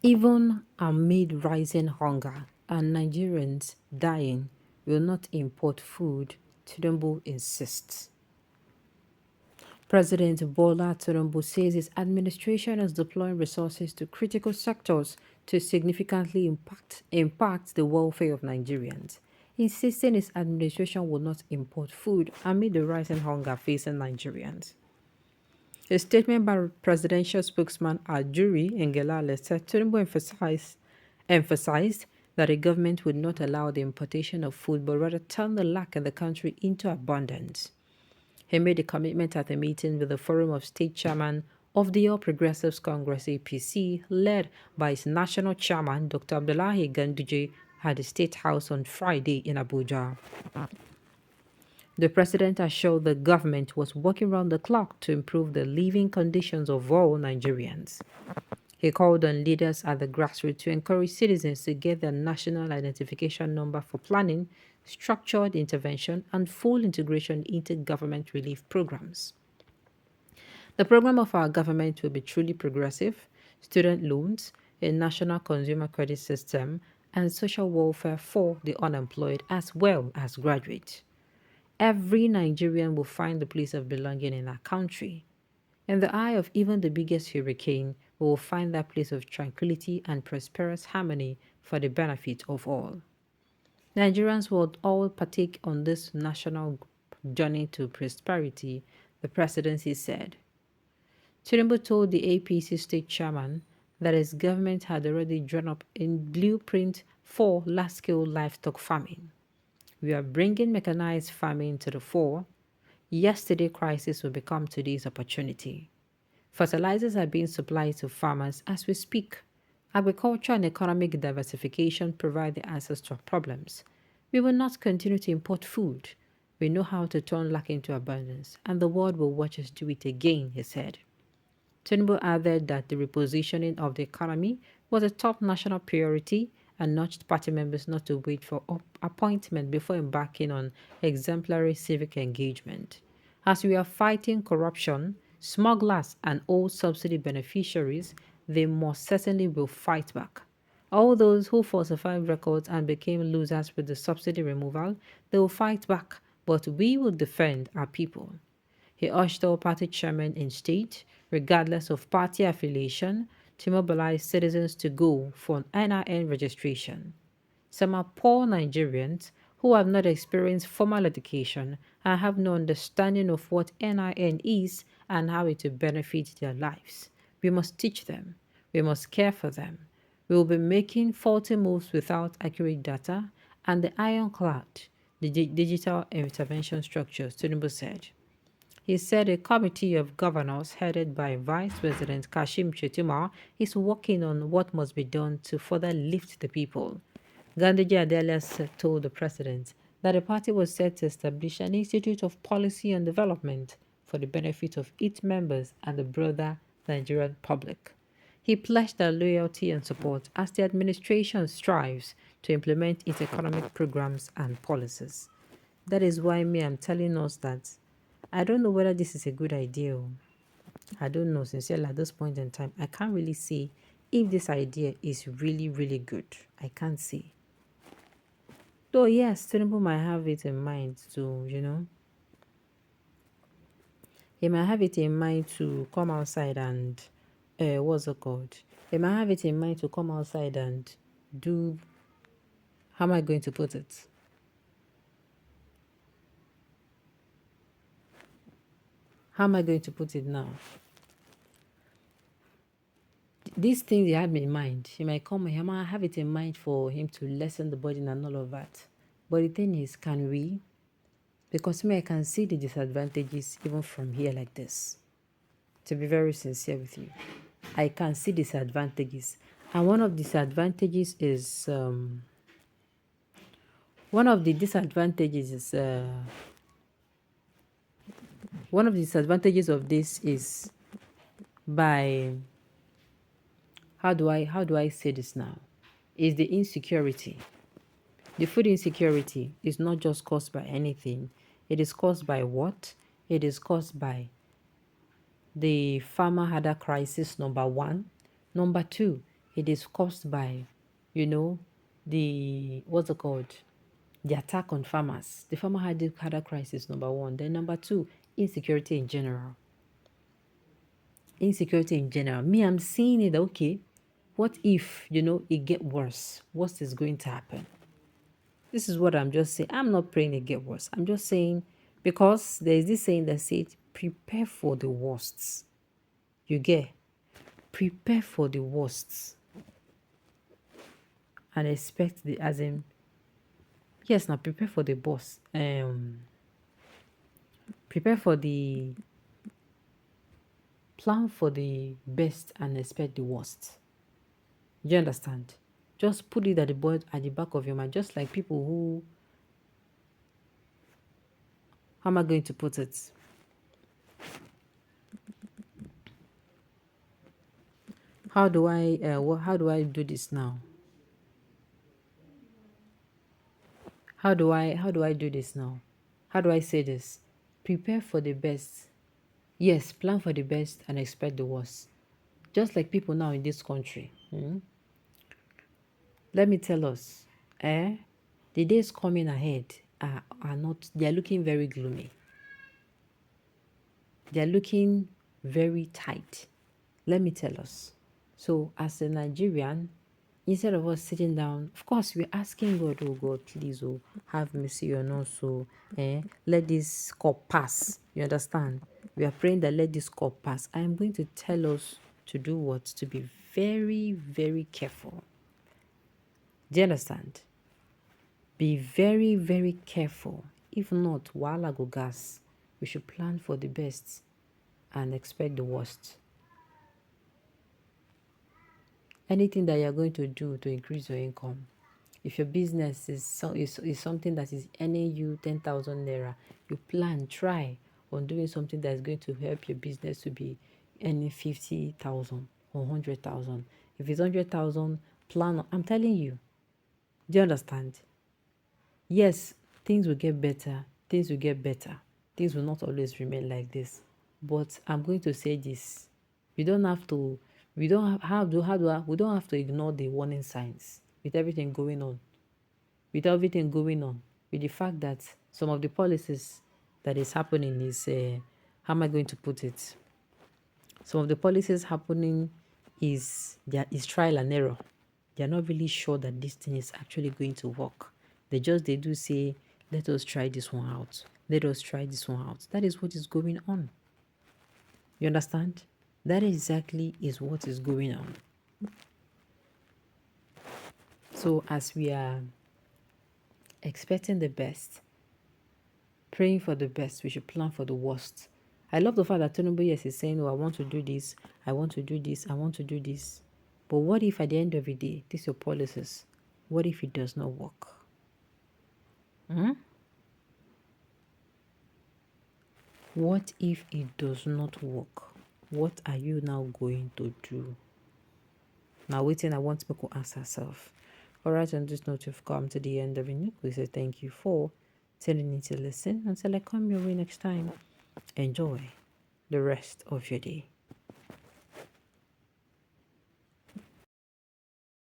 Even amid rising hunger and Nigerians dying, will not import food, Tinubu insists. President Bola Tinubu says his administration is deploying resources to critical sectors to significantly impact the welfare of Nigerians, insisting his administration will not import food amid the rising hunger facing Nigerians. A statement by presidential spokesman Ajuri Ngelale said Tinubu emphasized that the government would not allow the importation of food but rather turn the lack in the country into abundance. He made a commitment at a meeting with the Forum of State Chairman of the All Progressives Congress APC, led by its national chairman Dr. Abdullahi Ganduje, at the State House on Friday in Abuja. The president assured the government was working round the clock to improve the living conditions of all Nigerians. He called on leaders at the grassroots to encourage citizens to get their national identification number for planning, structured intervention, and full integration into government relief programs. The program of our government will be truly progressive: student loans, a national consumer credit system, and social welfare for the unemployed as well as graduates. Every Nigerian will find the place of belonging in our country. In the eye of even the biggest hurricane, we will find that place of tranquility and prosperous harmony for the benefit of all. Nigerians will all partake on this national journey to prosperity, the presidency said. Tinubu told the APC state chairman that his government had already drawn up a blueprint for large-scale livestock farming. We are bringing mechanized farming to the fore. Yesterday's crisis will become today's opportunity. Fertilizers are being supplied to farmers as we speak. Agriculture and economic diversification provide the answers to our problems. We will not continue to import food. We know how to turn lack into abundance, and the world will watch us do it again, he said. Tinubu added that the repositioning of the economy was a top national priority and nudged party members not to wait for appointment before embarking on exemplary civic engagement. As we are fighting corruption, smugglers, and old subsidy beneficiaries, they most certainly will fight back. All those who falsified records and became losers with the subsidy removal, they will fight back, but we will defend our people. He urged all party chairmen in state, regardless of party affiliation, to mobilize citizens to go for NIN registration. Some are poor Nigerians who have not experienced formal education and have no understanding of what NIN is and how it will benefit their lives. We must teach them. We must care for them. We will be making faulty moves without accurate data and the ironclad digital intervention structures, Tinubu said. He said a committee of governors headed by Vice President Kashim Shettima is working on what must be done to further lift the people. Gandhi Adelias told the president that the party was set to establish an institute of policy and development for the benefit of its members and the broader Nigerian public. He pledged their loyalty and support as the administration strives to implement its economic programs and policies. That is why I'm telling us that I don't know whether this is a good idea. I don't know. Sincerely, at this point in time, I can't really see if this idea is really, really good. I can't see. Though, yes, Tinubu might have it in mind to, he might have it in mind to come outside and, what's it called? He might have it in mind to come outside and do, how am I going to put it? How am I going to put it now? These things he had in mind. He might come, he might have it in mind for him to lessen the burden and all of that. But the thing is, can we? Because me, I can see the disadvantages even from here like this. To be very sincere with you, I can see disadvantages. And one of the disadvantages is, one of the disadvantages is, one of the disadvantages of this is by, how do I say this now? Is the insecurity. The food insecurity is not just caused by anything. It is caused by what? It is caused by the farmer had a crisis, number one. Number two, It is caused by, you know, the what's it called? The attack on farmers. The farmer had a crisis, number one. Then number two, insecurity in general. Insecurity in general. Me, I'm seeing it, okay, what if, it get worse? What is going to happen? This is what I'm just saying. I'm not praying it get worse. I'm just saying, because there's this saying that says, prepare for the worst. You get? Prepare for the worst. And expect the, as in, yes, now prepare for the boss. Prepare for the, plan for the best and expect the worst. Do you understand? Just put it at the back of your mind. Just like people who, how am I going to put it? How do I do this now? How do I do this now? How do I say this? Prepare for the best. Yes, plan for the best and expect the worst. Just like people now in this country. Let me tell us, the days coming ahead are not, they are looking very gloomy. They are looking very tight. Let me tell us. So as a Nigerian, instead of us sitting down, of course, we're asking God, oh God, please, oh, have mercy on us, so let this cup pass. You understand? We are praying that let this cup pass. I am going to tell us to do what? To be very, very careful. Do you understand? Be very, very careful. If not, while I go gas, we should plan for the best and expect the worst. Anything that you're going to do to increase your income, if your business is something that is earning you 10,000 naira, you try on doing something that is going to help your business to be earning 50,000 or 100,000. If it's 100,000, I'm telling you. Do you understand? Yes, things will get better. Things will get better. Things will not always remain like this. But I'm going to say this. We don't have to, we don't we don't have to ignore the warning signs with everything going on. With everything going on. With the fact that some of the policies that is happening is, how am I going to put it? Some of the policies happening there is trial and error. They're not really sure that this thing is actually going to work. They do say, let us try this one out. Let us try this one out. That is what is going on. You understand? That exactly is what is going on. So as we are expecting the best, praying for the best, we should plan for the worst. I love the fact that Tinubu, yes, is saying, oh, I want to do this, I want to do this, I want to do this. But what if at the end of the day, these are your policies, what if it does not work? What if it does not work? What are you now going to do? Now waiting, I want to make ask herself. Alright, on this note, we've come to the end of it. We say thank you for tuning in to listen. Until I come your way next time, enjoy the rest of your day.